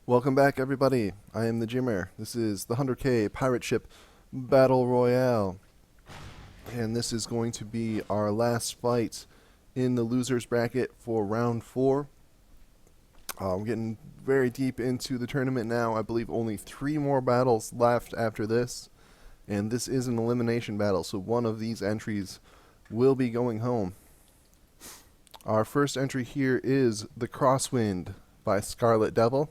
Welcome back, everybody. I am the Jimmer. This is the 100K Pirate Ship Battle Royale. And this is going to be our last fight in the losers bracket for round 4. We're getting very deep into the tournament now. I believe only 3 more battles left after this. And this is an elimination battle, so one of these entries will be going home. Our first entry here is the Crosswind by Scarlet Devil.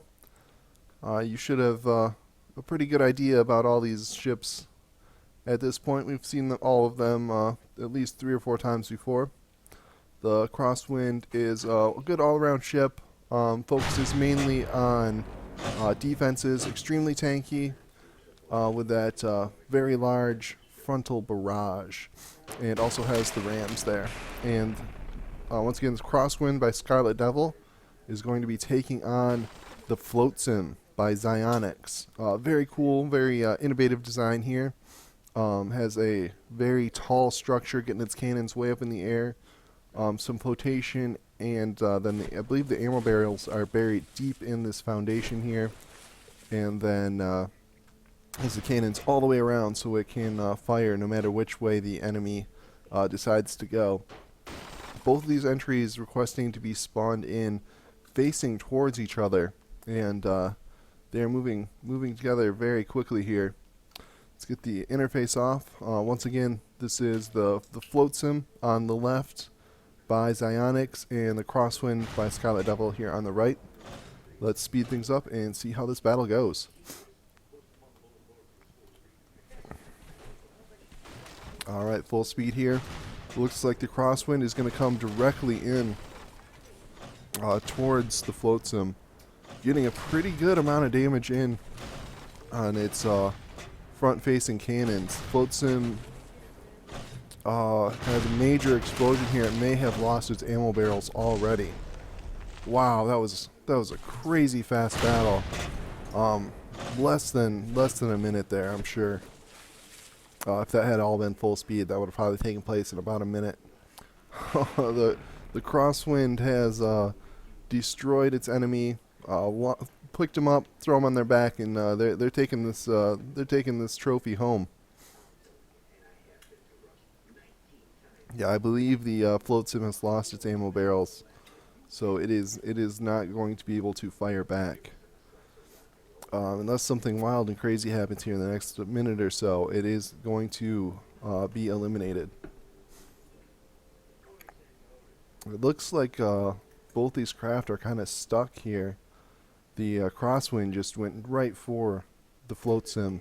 You should have a pretty good idea about all these ships at this point. We've seen all of them at least 3 or 4 times before. The Crosswind is a good all-around ship. Focuses mainly on defenses, extremely tanky, with that very large frontal barrage, and also has the rams there. And once again, this Crosswind by Scarlet Devil is going to be taking on the Flotsam by Xionyx. Very cool, very innovative design here. Has a very tall structure, getting its cannons way up in the air. Some flotation, and then I believe the ammo barrels are buried deep in this foundation here. And then has the cannons all the way around, so it can fire no matter which way the enemy decides to go. Both of these entries requesting to be spawned in facing towards each other, and they're moving together very quickly here. Let's get the interface off. Once again, this is the Flotsam on the left by Xionyx and the Crosswind by Scarlet Devil here on the right. Let's speed things up and see how this battle goes. Alright, full speed here. Looks like the Crosswind is going to come directly in towards the Flotsam, getting a pretty good amount of damage in on its front-facing cannons. Flotsam has a major explosion here. It may have lost its ammo barrels already. Wow, that was a crazy fast battle. Less than a minute there, I'm sure. If that had all been full speed, that would have probably taken place in about a minute. The Crosswind has destroyed its enemy, picked them up, throw them on their back, and they're taking this trophy home. Yeah, I believe the Flotsam has lost its ammo barrels, so it is not going to be able to fire back. Unless something wild and crazy happens here in the next minute or so, it is going to be eliminated. It looks like both these craft are kind of stuck here. The Crosswind just went right for the Flotsam,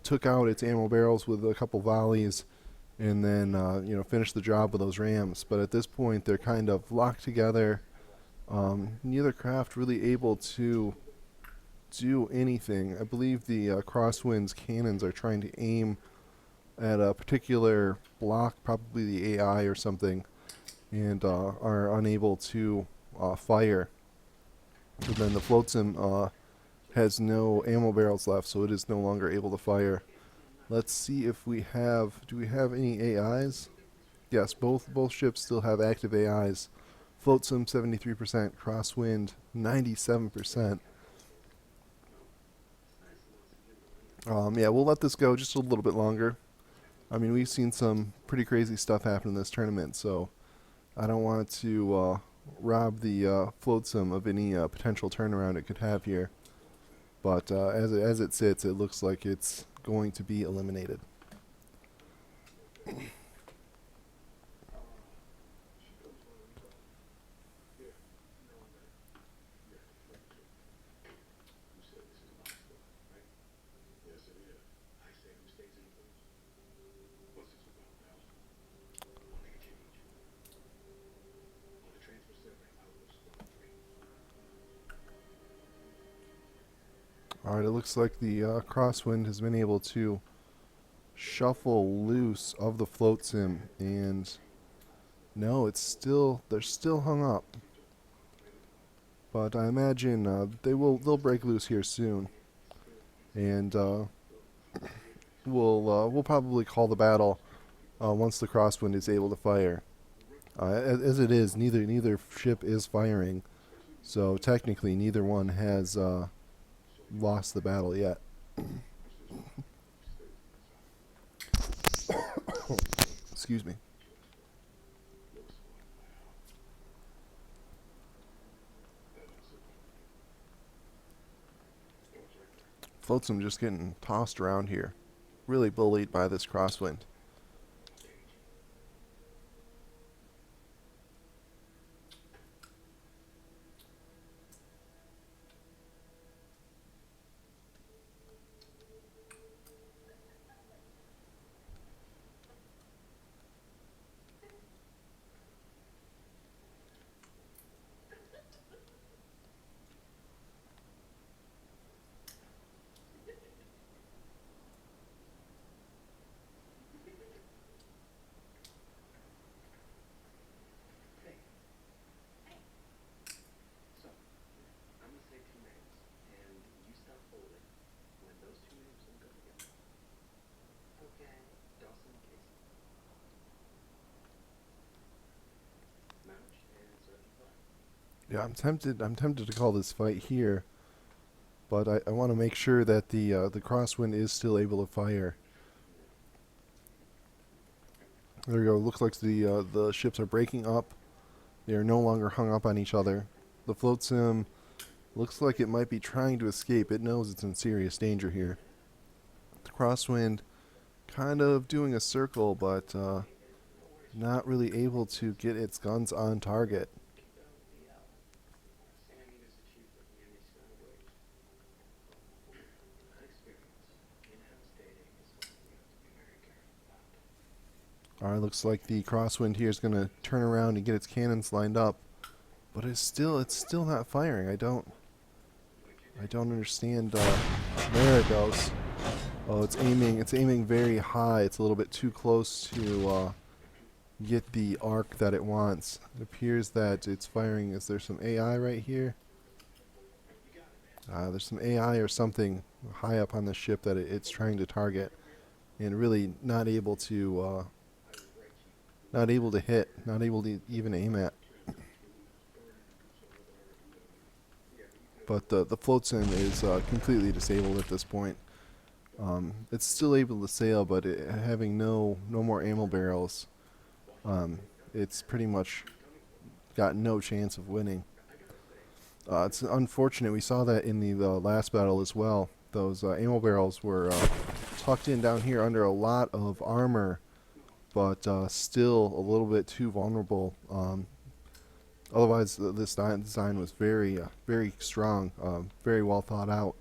took out its ammo barrels with a couple volleys, and then finished the job with those rams. But at this point, they're kind of locked together. Neither craft really able to do anything. I believe the Crosswind's cannons are trying to aim at a particular block, probably the AI or something, and are unable to fire. And then the Flotsam has no ammo barrels left, so it is no longer able to fire. Let's see if we have... do we have any AIs? Yes, both ships still have active AIs. Flotsam 73%, Crosswind 97%. Yeah, we'll let this go just a little bit longer. I mean, we've seen some pretty crazy stuff happen in this tournament, so I don't want to rob the Flotsam of any potential turnaround it could have here. But as it sits, it looks like it's going to be eliminated. Alright, it looks like the Crosswind has been able to shuffle loose of the Flotsam, and no, they're still hung up. But I imagine they'll break loose here soon, and we'll probably call the battle once the Crosswind is able to fire. As it is, neither ship is firing. So technically, neither one has lost the battle yet. Excuse me. Flotsam just getting tossed around here. Really bullied by this crosswind. Yeah, I'm tempted. I'm tempted to call this fight here, but I want to make sure that the crosswind is still able to fire. There we go. Looks like the ships are breaking up. They are no longer hung up on each other. The Flotsam looks like it might be trying to escape. It knows it's in serious danger here. The crosswind kind of doing a circle, but not really able to get its guns on target. Alright, looks like the crosswind here is going to turn around and get its cannons lined up, but it's still not firing. I don't understand. There it goes. Oh, it's aiming very high. It's a little bit too close to get the arc that it wants. It appears that it's firing. Is there some AI right here? There's some AI or something high up on the ship that it's trying to target, and really not able to hit, not able to even aim at. But the Flotsam is completely disabled at this point. It's still able to sail, but having no more ammo barrels, it's pretty much got no chance of winning. It's unfortunate. We saw that in the last battle as well. Those ammo barrels were tucked in down here under a lot of armor, but still a little bit too vulnerable. Otherwise, this design was very strong, very well thought out.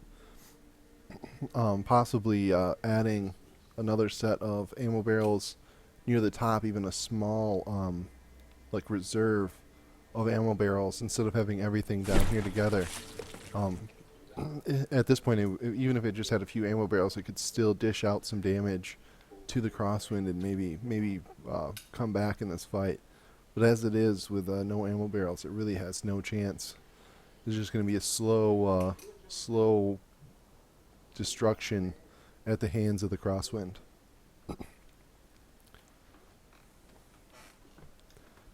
Possibly adding another set of ammo barrels near the top, even a small like reserve of ammo barrels instead of having everything down here together. At this point, even if it just had a few ammo barrels, it could still dish out some damage to the crosswind and maybe come back in this fight. But as it is, with no ammo barrels, it really has no chance. It's just going to be a slow destruction at the hands of the crosswind.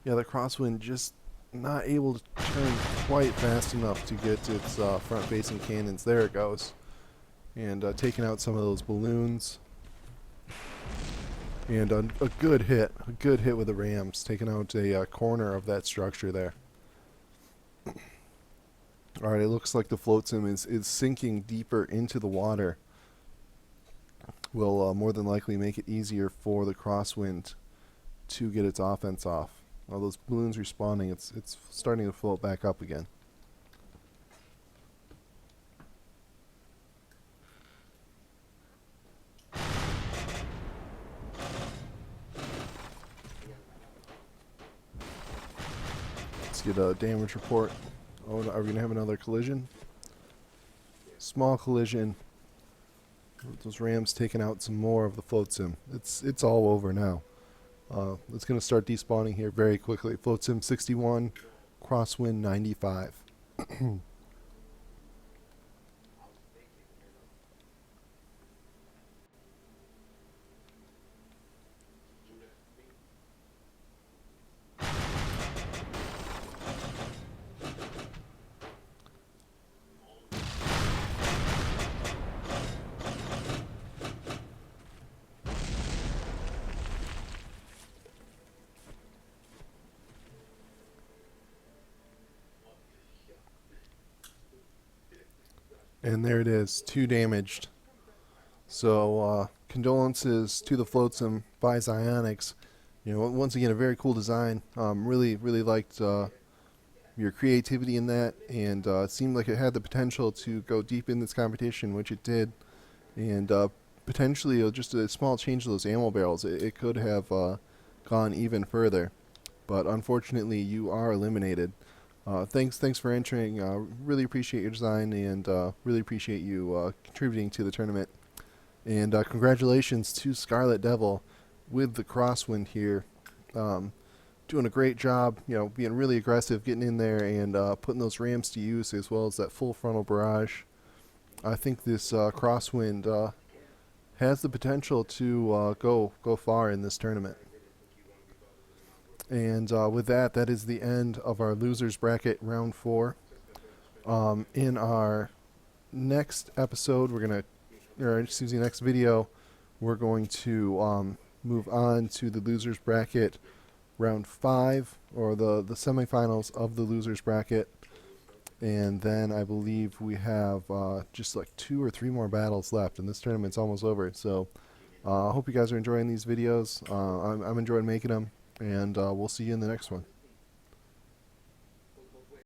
Yeah, the crosswind just not able to turn quite fast enough to get its front-facing cannons. There it goes. And taking out some of those balloons. And a good hit with the rams, taking out a corner of that structure there. Alright, it looks like the Flotsam is sinking deeper into the water. Will more than likely make it easier for the crosswind to get its offense off. All those balloons respawning, it's starting to float back up again. Let's get a damage report. Oh, are we going to have another collision? Small collision. Those rams taking out some more of the Flotsam. It's all over now. It's going to start despawning here very quickly. Flotsam 61, Crosswind 95. And there it is, 2 damaged. So condolences to the Flotsam by Zionics. You know, once again, a very cool design. Really liked your creativity in that, and it seemed like it had the potential to go deep in this competition, which it did. And potentially, just a small change to those ammo barrels, it could have gone even further. But unfortunately, you are eliminated. Thanks for entering. Really appreciate your design, and really appreciate you contributing to the tournament. And congratulations to Scarlet Devil with the Crosswind here. Um, Doing a great job, you know, being really aggressive, getting in there and putting those rams to use, as well as that full frontal barrage. I think this Crosswind has the potential to go far in this tournament. And with that, that is the end of our losers bracket round 4. In our next episode, next video, we're going to move on to the losers bracket round 5, or the semifinals of the losers bracket. And then I believe we have just like 2 or 3 more battles left, and this tournament's almost over. So I hope you guys are enjoying these videos. I'm enjoying making them, and we'll see you in the next one.